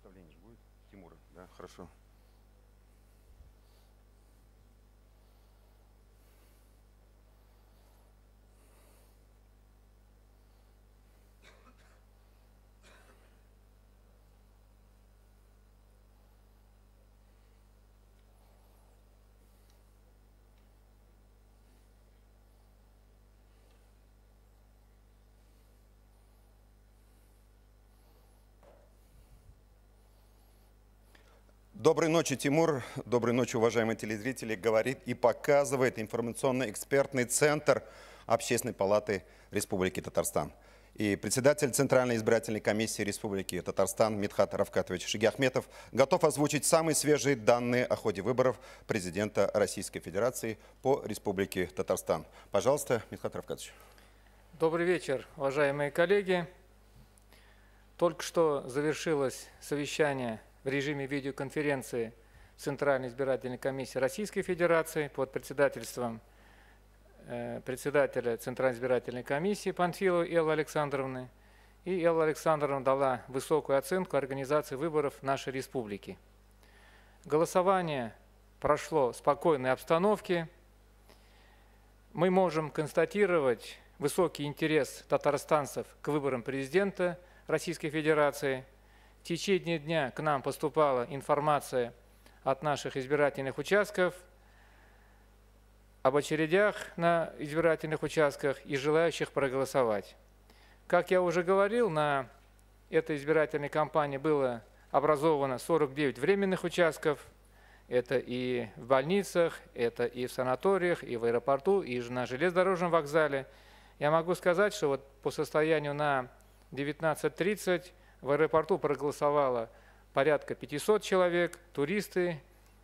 Представление же будет Тимура, да? Хорошо. Доброй ночи, Тимур. Доброй ночи, уважаемые телезрители. Говорит и показывает информационно-экспертный центр Общественной палаты Республики Татарстан. И председатель Центральной избирательной комиссии Республики Татарстан Мидхат Равкатович Шигиахметов готов озвучить самые свежие данные о ходе выборов президента Российской Федерации по Республике Татарстан. Пожалуйста, Мидхат Равкатович. Добрый вечер, уважаемые коллеги. Только что завершилось совещание в режиме видеоконференции Центральной избирательной комиссии Российской Федерации под председательством председателя Центральной избирательной комиссии Панфиловой Эллы Александровны. И Элла Александровна дала высокую оценку организации выборов в нашей республике. Голосование прошло в спокойной обстановке. Мы можем констатировать высокий интерес татарстанцев к выборам президента Российской Федерации. В течение дня к нам поступала информация от наших избирательных участков об очередях на избирательных участках и желающих проголосовать. Как я уже говорил, на этой избирательной кампании было образовано 49 временных участков. Это и в больницах, это и в санаториях, и в аэропорту, и на железнодорожном вокзале. Я могу сказать, что вот по состоянию на 19:30 в аэропорту проголосовало порядка 500 человек, туристы,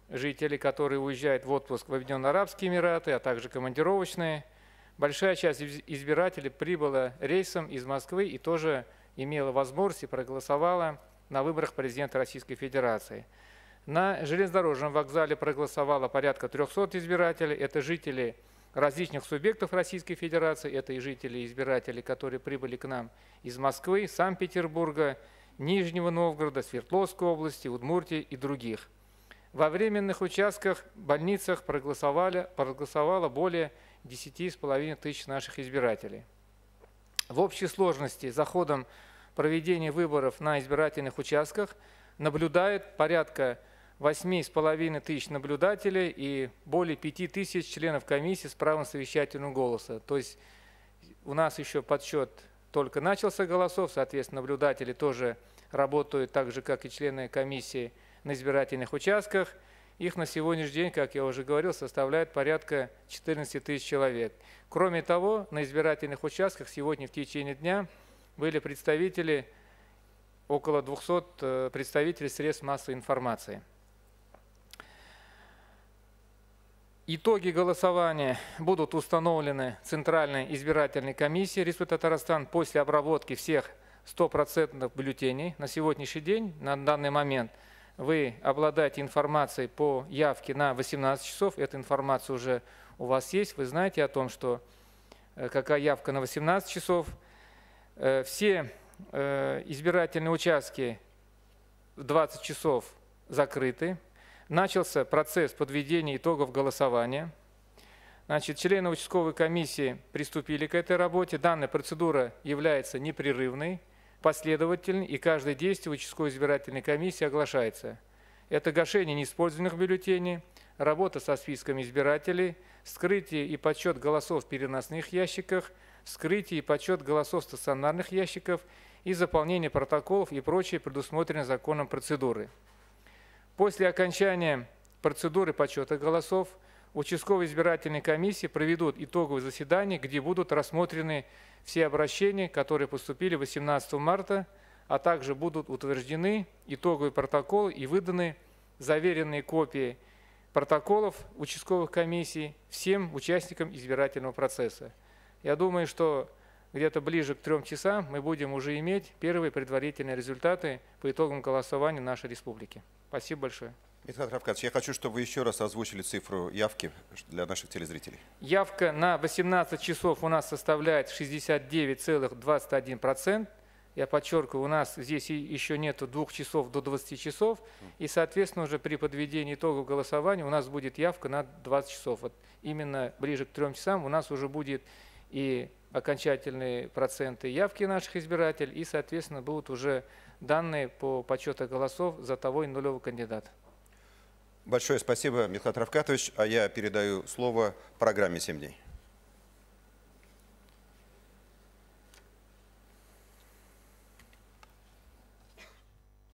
жители, которые уезжают в отпуск в Объединенные Арабские Эмираты, а также командировочные. Большая часть избирателей прибыла рейсом из Москвы и тоже имела возможность и проголосовала на выборах президента Российской Федерации. На железнодорожном вокзале проголосовало порядка 300 избирателей. Это жители различных субъектов Российской Федерации, это и жители и избиратели, которые прибыли к нам из Москвы, Санкт-Петербурга, Нижнего Новгорода, Свердловской области, Удмуртии и других. Во временных участках, больницах проголосовало более 10,5 тысяч наших избирателей. В общей сложности за ходом проведения выборов на избирательных участках наблюдает порядка 8,5 тысяч наблюдателей и более 5 тысяч членов комиссии с правом совещательного голоса. То есть у нас еще подсчет только начался голосов, соответственно, наблюдатели тоже работают так же, как и члены комиссии на избирательных участках. Их на сегодняшний день, как я уже говорил, составляет порядка 14 тысяч человек. Кроме того, на избирательных участках сегодня в течение дня были представители, около 200 представителей средств массовой информации. Итоги голосования будут установлены Центральной избирательной комиссией Республики Татарстан после обработки всех 100% бюллетеней. На сегодняшний день, на данный момент, вы обладаете информацией по явке на 18 часов. Эта информация уже у вас есть. Вы знаете о том, что какая явка на 18 часов. Все избирательные участки в 20 часов закрыты. Начался процесс подведения итогов голосования. Значит, члены участковой комиссии приступили к этой работе. Данная процедура является непрерывной, последовательной, и каждое действие участковой избирательной комиссии оглашается. Это гашение неиспользованных бюллетеней, работа со списками избирателей, вскрытие и подсчет голосов в переносных ящиках, вскрытие и подсчет голосов в стационарных ящиках и заполнение протоколов и прочие предусмотренные законом процедуры. После окончания процедуры подсчета голосов участковые избирательные комиссии проведут итоговое заседание, где будут рассмотрены все обращения, которые поступили 18 марта, а также будут утверждены итоговые протоколы и выданы заверенные копии протоколов участковых комиссий всем участникам избирательного процесса. Я думаю, что где-то ближе к 3 часам мы будем уже иметь первые предварительные результаты по итогам голосования нашей республики. Спасибо большое. Мидхат Равкатович, я хочу, чтобы вы еще раз озвучили цифру явки для наших телезрителей. Явка на 18 часов у нас составляет 69,21%. Я подчеркиваю, у нас здесь еще нету 2 часов до 20 часов, и, соответственно, уже при подведении итогов голосования у нас будет явка на 20 часов. Вот именно ближе к 3 часам у нас уже будет и окончательные проценты явки наших избирателей, и, соответственно, будут уже данные по подсчету голосов за того или иного кандидата. Большое спасибо, Михаил Равкатович. А я передаю слово программе «7 дней».